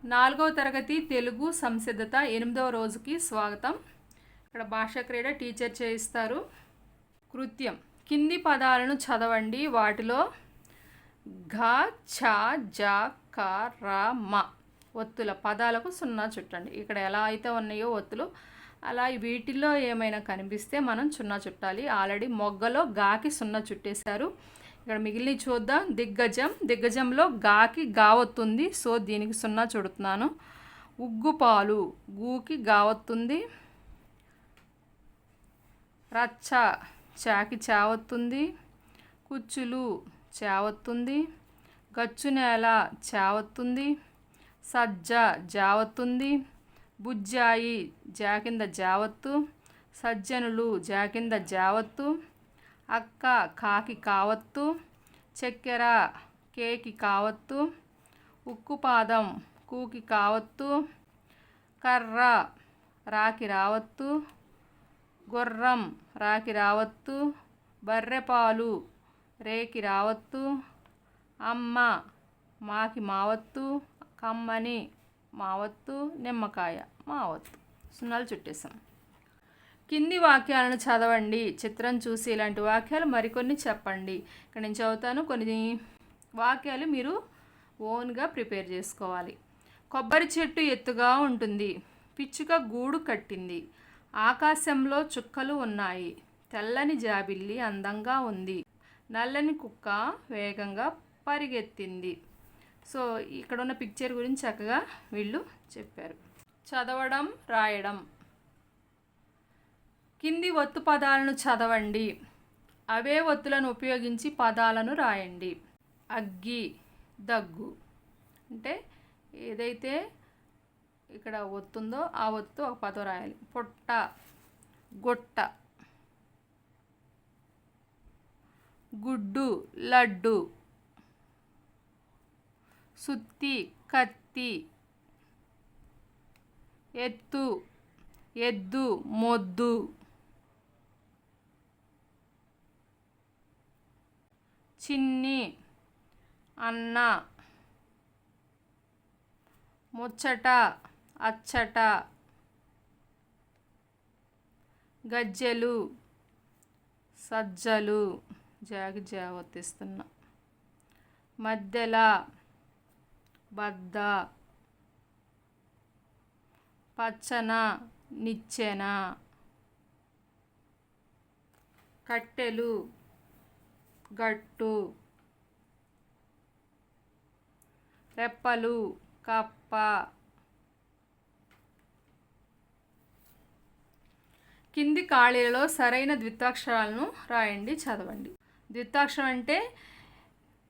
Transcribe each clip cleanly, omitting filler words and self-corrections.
4వ తరగతి తెలుగు సంసిద్ధత 8వ రోజుకి స్వాగతం. ఇక్కడ భాషా క్రీడ టీచర్ చేయిస్తారు. కృత్యం కింది పదాలను చదవండి. వాటిలో ఘ, ఛ, జ, క, ర, మ ఒత్తుల పదాలకు 0 చుట్టండి. ఇక్కడ ఎలా అయితే ఉన్నాయో ఒత్తులు అలా వీటిల్లో ఏమైనా కనిపిస్తే మనం 0 చుట్టాలి. ఆల్రెడీ మొగ్గలో గాకి 0 చుట్టేశారు. ఇక్కడ మిగిలిన చూద్దాం. దిగ్గజంలో గాకి గావత్తుంది, సో దీనికి 0 చుడుతున్నాను. ఉగ్గుపాలు గూకి గావత్తుంది. రచ్చ చాకి చావత్తుంది. కుచ్చులు చావత్తుంది. గచ్చునేల చావత్తుంది. సజ్జ జావత్తుంది. బుజ్జాయి జా కింద జావత్తు. సజ్జనులు జా కింద జావత్తు. అక్క కాకి కావత్తు. చక్కెర కేకి కావత్తు. ఉక్కుపాదం కూకి కావత్తు. కర్ర రాకి రావత్తు. గుర్రం రాకి రావత్తు. బర్రెపాలు రేకి రావత్తు. అమ్మ మాకి మావత్తు. కమ్మని మావత్తు. నిమ్మకాయ మావత్తు. 0 చుట్టేసాం. కింది వాక్యాలను చదవండి. చిత్రం చూసి ఇలాంటి వాక్యాలు మరికొన్ని చెప్పండి. ఇక్కడ నేను చదువుతాను. కొన్ని వాక్యాలు మీరు ఓన్గా ప్రిపేర్ చేసుకోవాలి. కొబ్బరి చెట్టు ఎత్తుగా ఉంటుంది. పిచ్చుక గూడు కట్టింది. ఆకాశంలో చుక్కలు ఉన్నాయి. తెల్లని జాబిల్లి అందంగా ఉంది. నల్లని కుక్క వేగంగా పరిగెత్తింది. సో ఇక్కడ ఉన్న పిక్చర్ గురించి చక్కగా వీళ్ళు చెప్పారు. చదవడం, రాయడం. కింది ఒత్తు పదాలను చదవండి. అవే ఒత్తులను ఉపయోగించి పదాలను రాయండి. అగ్గి, దగ్గు. అంటే ఏదైతే ఇక్కడ ఒత్తుందో ఆ ఒత్తు ఒక పదం రాయాలి. పొట్ట, గొట్ట. గుడ్డు, లడ్డు. సుత్తి, కత్తి. ఎత్తు, ఎద్దు, మొద్దు. చిన్ని, అన్న. ముచ్చట, అచ్చట. గజ్జెలు, సజ్జలు. జాగి జావత్తిస్తున్నా. మధ్యల, బద్ద. పచ్చన, నిచ్చెన. కట్టెలు, గట్టు. రెప్పలు, కప్ప. కింది ఖాళీలలో సరైన ద్విత్వాక్షరాలను రాయండి, చదవండి. ద్విత్వాక్షరం అంటే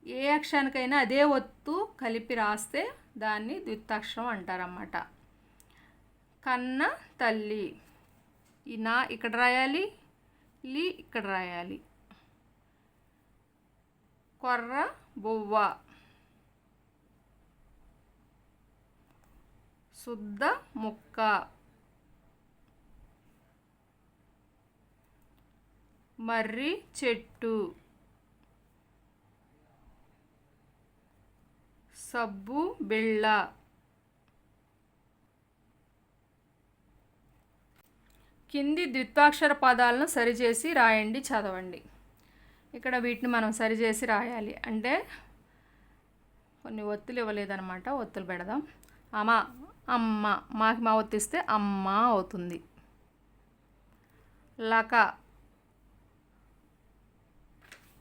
ఏ అక్షరానికైనా అదే ఒత్తు కలిపి రాస్తే దాన్ని ద్విత్వాక్షరం అంటారన్నమాట. కన్న తల్లి. ఈ నా ఇక్కడ రాయాలి, లి ఇక్కడ రాయాలి. కొర్ర, బొవ్వ. శుద్ధ ముక్క. మర్రి చెట్టు. సబ్బు బిళ్ళ. కింది ద్విత్వాక్షర పదాలను సరిచేసి రాయండి, చదవండి. ఇక్కడ వీటిని మనం సరిచేసి రాయాలి. అంటే కొన్ని ఒత్తులు ఇవ్వలేదన్నమాట. ఒత్తులు పెడదాం. అమ్మ మాకి మా ఒత్తిస్తే అమ్మ అవుతుంది. లక,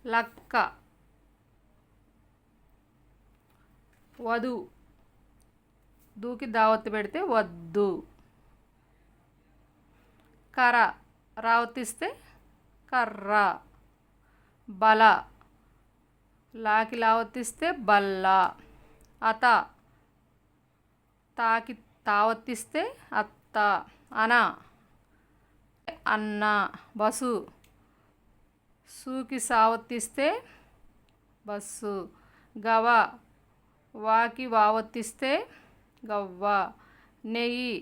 లక్క. వధు దూకి దావత్తు పెడితే వద్దు. కర రావత్తిస్తే కర్ర. బల లాకి లావత్తిస్తే బల్ల. అత తాకి తావత్తిస్తే అత్త. అన అన్న. బసు సూకి సావత్తిస్తే బస్సు. గవ వాకి వావత్తిస్తే గవ్వ. నెయ్యి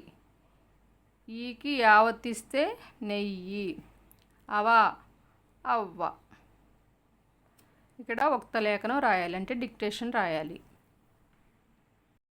ఈకి యావత్తిస్తే నెయ్యి. అవ అవ్వ. ఇక్కడ ఒక్త లేఖనం రాయాలి, అంటే డిక్టేషన్ రాయాలి.